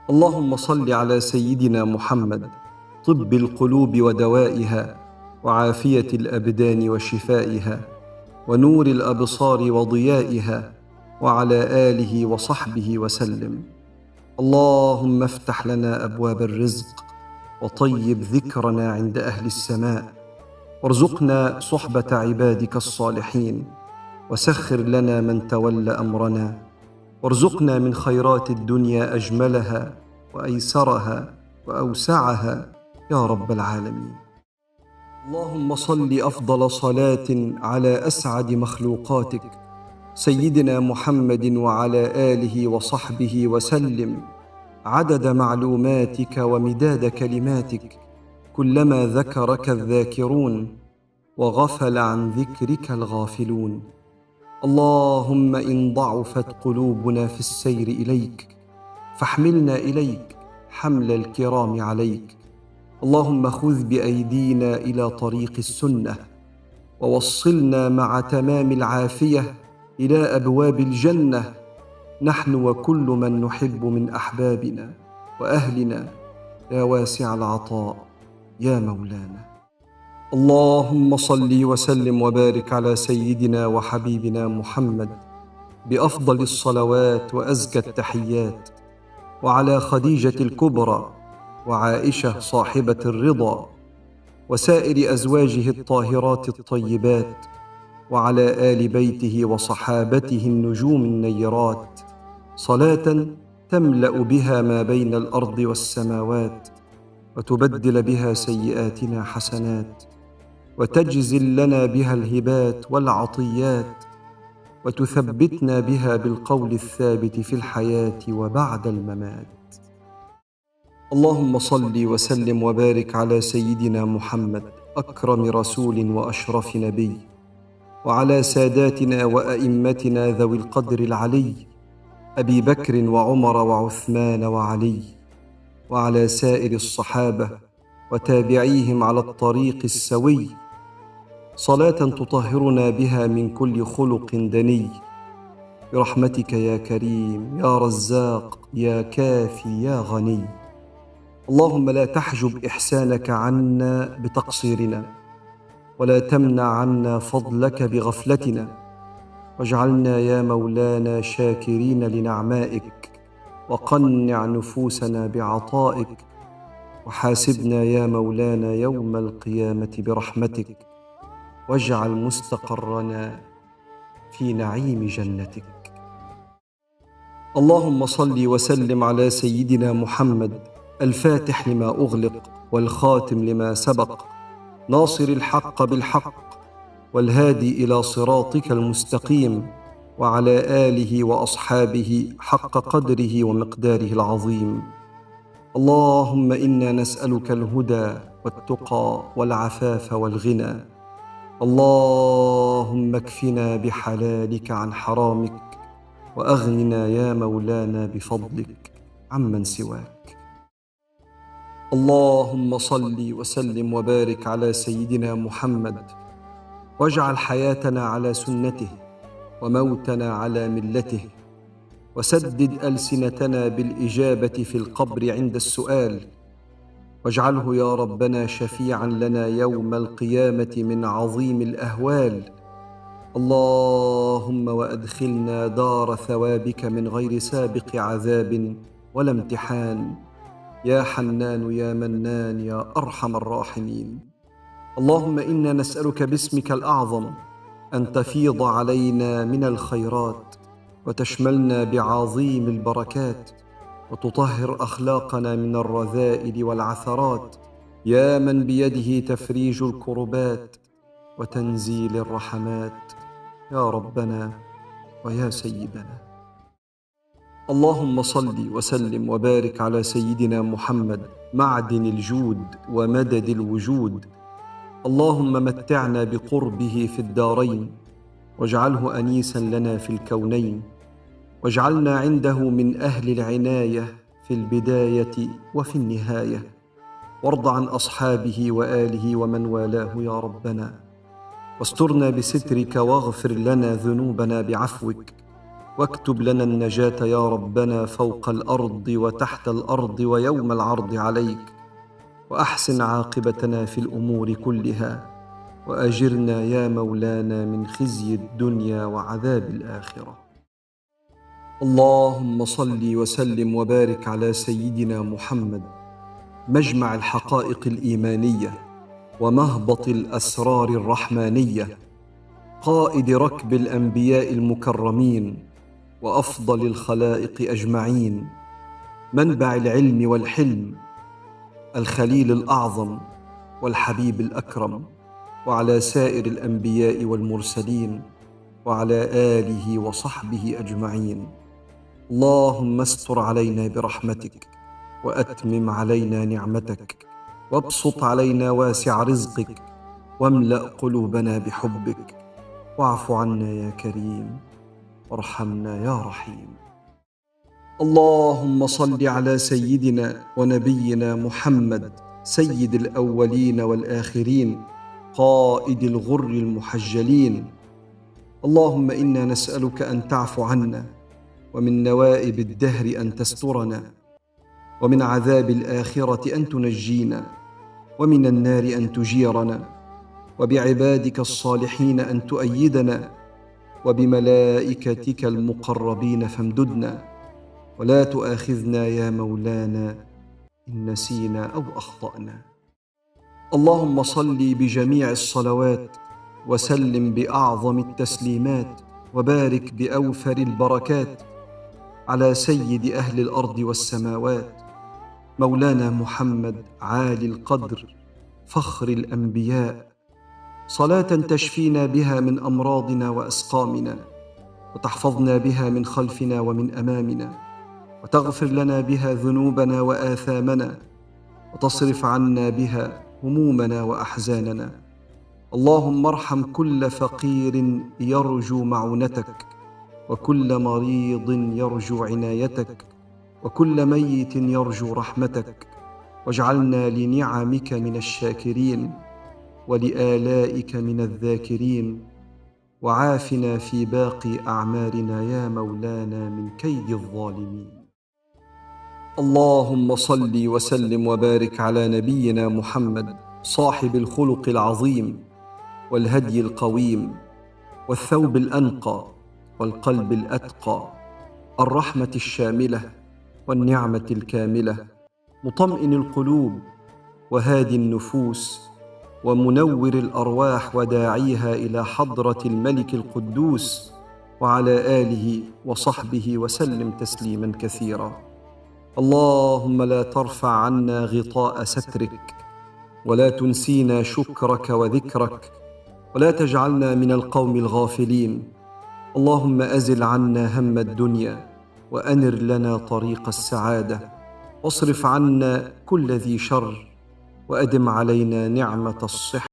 اللهم صل على سيدنا محمد، طب القلوب ودوائها، وعافية الأبدان وشفائها، ونور الأبصار وضيائها، وعلى آله وصحبه وسلم. اللهم افتح لنا أبواب الرزق، وطيب ذكرنا عند أهل السماء، وارزقنا صحبة عبادك الصالحين، وسخر لنا من تولى أمرنا، وارزقنا من خيرات الدنيا أجملها وأيسرها وأوسعها يا رب العالمين. اللهم صل أفضل صلاة على أسعد مخلوقاتك سيدنا محمد وعلى آله وصحبه وسلم، عدد معلوماتك ومداد كلماتك، كلما ذكرك الذاكرون وغفل عن ذكرك الغافلون. اللهم إن ضعفت قلوبنا في السير إليك فاحملنا إليك حمل الكرام عليك. اللهم خذ بأيدينا إلى طريق السنة، ووصلنا مع تمام العافية إلى أبواب الجنة، نحن وكل من نحب من أحبابنا وأهلنا، يا واسع العطاء يا مولانا. اللهم صل وسلم وبارك على سيدنا وحبيبنا محمد بأفضل الصلوات وأزكى التحيات، وعلى خديجة الكبرى وعائشة صاحبة الرضا وسائر أزواجه الطاهرات الطيبات، وعلى آل بيته وصحابته النجوم النيرات، صلاة تملأ بها ما بين الأرض والسماوات، وتبدل بها سيئاتنا حسنات، وتجزل لنا بها الهبات والعطيات، وتثبتنا بها بالقول الثابت في الحياة وبعد الممات. اللهم صل وسلم وبارك على سيدنا محمد، أكرم رسول وأشرف نبي، وعلى ساداتنا وأئمتنا ذوي القدر العلي، أبي بكر وعمر وعثمان وعلي، وعلى سائر الصحابة وتابعيهم على الطريق السوي، صلاة تطهرنا بها من كل خلق دني، برحمتك يا كريم يا رزاق يا كافي يا غني. اللهم لا تحجب إحسانك عنا بتقصيرنا، ولا تمنع عنا فضلك بغفلتنا، واجعلنا يا مولانا شاكرين لنعمائك، وقنع نفوسنا بعطائك، وحاسبنا يا مولانا يوم القيامة برحمتك، واجعل مستقرنا في نعيم جنتك. اللهم صل وسلم على سيدنا محمد، الفاتح لما أغلق والخاتم لما سبق، ناصر الحق بالحق والهادي إلى صراطك المستقيم، وعلى آله وأصحابه حق قدره ومقداره العظيم. اللهم إنا نسألك الهدى والتقى والعفاف والغنى. اللهم اكفنا بحلالك عن حرامك، وأغننا يا مولانا بفضلك عمن سواك. اللهم صل وسلم وبارك على سيدنا محمد، واجعل حياتنا على سنته وموتنا على ملته، وسدد ألسنتنا بالإجابة في القبر عند السؤال، واجعله يا ربنا شفيعا لنا يوم القيامة من عظيم الأهوال. اللهم وأدخلنا دار ثوابك من غير سابق عذاب ولا امتحان، يا حنان يا منان يا أرحم الراحمين. اللهم إنا نسألك باسمك الأعظم أن تفيض علينا من الخيرات، وتشملنا بعظيم البركات، وتطهر أخلاقنا من الرذائل والعثرات، يا من بيده تفريج الكربات وتنزيل الرحمات، يا ربنا ويا سيدنا. اللهم صل وسلم وبارك على سيدنا محمد، معدن الجود ومدد الوجود. اللهم متعنا بقربه في الدارين، واجعله أنيسا لنا في الكونين، واجعلنا عنده من أهل العناية في البداية وفي النهاية، وارض عن أصحابه وآله ومن والاه يا ربنا، واسترنا بسترك، واغفر لنا ذنوبنا بعفوك، واكتب لنا النجاة يا ربنا فوق الأرض وتحت الأرض ويوم العرض عليك، وأحسن عاقبتنا في الأمور كلها، وأجرنا يا مولانا من خزي الدنيا وعذاب الآخرة. اللهم صل وسلم وبارك على سيدنا محمد، مجمع الحقائق الإيمانية ومهبط الأسرار الرحمانية، قائد ركب الأنبياء المكرمين وأفضل الخلائق أجمعين، منبع العلم والحلم، الخليل الأعظم والحبيب الأكرم، وعلى سائر الأنبياء والمرسلين، وعلى آله وصحبه أجمعين. اللهم استر علينا برحمتك، وأتمم علينا نعمتك، وابسط علينا واسع رزقك، واملأ قلوبنا بحبك، واعف عنا يا كريم، وارحمنا يا رحيم. اللهم صل على سيدنا ونبينا محمد، سيد الأولين والآخرين، قائد الغر المحجلين. اللهم إنا نسألك أن تعفو عنا، ومن نوائب الدهر أن تسترنا، ومن عذاب الآخرة أن تنجينا، ومن النار أن تجيرنا، وبعبادك الصالحين أن تؤيدنا، وبملائكتك المقربين فامددنا، ولا تؤاخذنا يا مولانا إن نسينا أو أخطأنا. اللهم صل بجميع الصلوات، وسلم بأعظم التسليمات، وبارك بأوفر البركات على سيد أهل الأرض والسماوات، مولانا محمد عالي القدر فخر الأنبياء، صلاة تشفينا بها من أمراضنا وأسقامنا، وتحفظنا بها من خلفنا ومن أمامنا، وتغفر لنا بها ذنوبنا وآثامنا، وتصرف عنا بها همومنا وأحزاننا. اللهم ارحم كل فقير يرجو معونتك، وكل مريض يرجو عنايتك، وكل ميت يرجو رحمتك، واجعلنا لنعمك من الشاكرين، ولآلائك من الذاكرين، وعافنا في باقي أعمارنا يا مولانا من كيد الظالمين. اللهم صل وسلم وبارك على نبينا محمد، صاحب الخلق العظيم والهدي القويم والثوب الأنقى والقلب الأتقى، الرحمة الشاملة والنعمة الكاملة، مطمئن القلوب وهادي النفوس، ومنور الأرواح وداعيها إلى حضرة الملك القدوس، وعلى آله وصحبه وسلم تسليما كثيرا. اللهم لا ترفع عنا غطاء سترك، ولا تنسينا شكرك وذكرك، ولا تجعلنا من القوم الغافلين. اللهم أزل عنا هم الدنيا، وأنر لنا طريق السعادة، واصرف عنا كل ذي شر، وأدم علينا نعمة الصحة